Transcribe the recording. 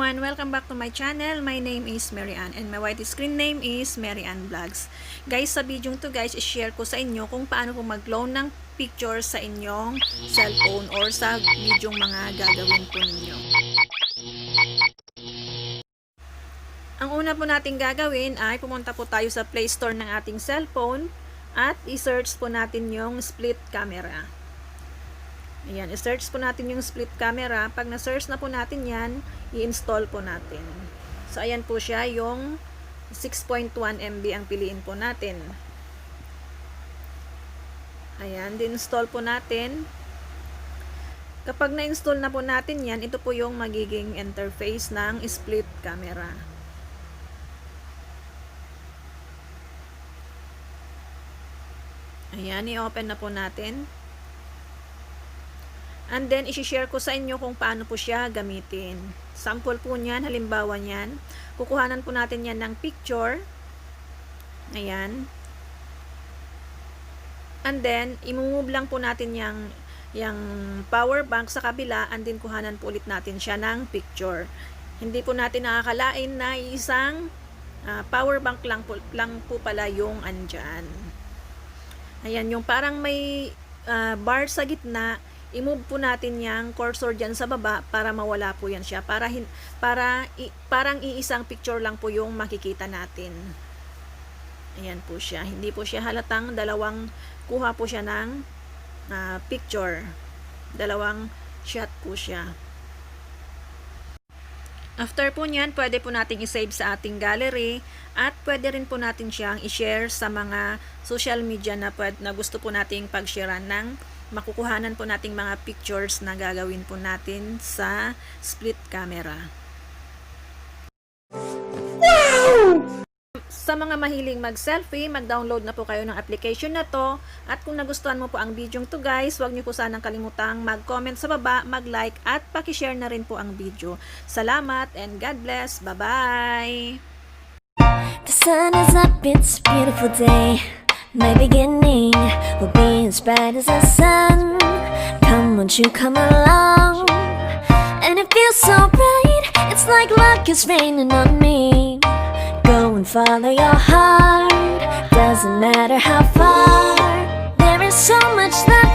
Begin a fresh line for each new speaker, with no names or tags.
everyone! Welcome back to my channel. My name is Mery and my white screen name is Mery Vlogs. Guys, sa video to guys, i-share ko sa inyo kung paano po mag-clone ng picture sa inyong cellphone or sa video mga gagawin po ninyo. Ang una po natin gagawin ay pumunta po tayo sa Play Store ng ating cellphone at i-search po natin yung split camera. Ayan, i-search po natin yung split camera. Pag na-search na po natin yan, i-install po natin. So, ayan po siya, yung 6.1 MB ang piliin po natin. Ayan, di-install po natin. Kapag na-install na po natin yan, ito po yung magiging interface ng split camera. Ayan, i-open na po natin. And then, isi-share ko sa inyo kung paano po siya gamitin. Sample po niyan, halimbawa niyan. Kukuhanan po natin yan ng picture. Ayan. And then, imumove lang po natin yung power bank sa kabila and then kuhanan po ulit natin siya ng picture. Hindi po natin nakakalain na isang power bank lang po pala yung andyan. Ayan, yung parang may bar sa gitna. I-move po natin yung cursor dyan sa baba para mawala po yan siya. Parang iisang picture lang po yung makikita natin. Ayan po siya. Hindi po siya halatang dalawang kuha po siya ng picture. Dalawang shot po siya. After po nyan, pwede po natin i-save sa ating gallery at pwede rin po natin siyang i-share sa mga social media na gusto po nating pag-sharean ng makukuhanan po nating mga pictures na gagawin po natin sa split camera. Wow! Sa mga mahiling mag-selfie, mag-download na po kayo ng application na to. At kung nagustuhan mo po ang video to guys, huwag niyo po sanang kalimutang mag-comment sa baba, mag-like at paki-share na rin po ang video. Salamat and God bless. Bye-bye!
The sun is up, it's a beautiful day. My beginning will be as bright as the sun. Come, won't you come along? And it feels so bright, it's like luck is raining on me. Go and follow your heart, doesn't matter how far. There is so much love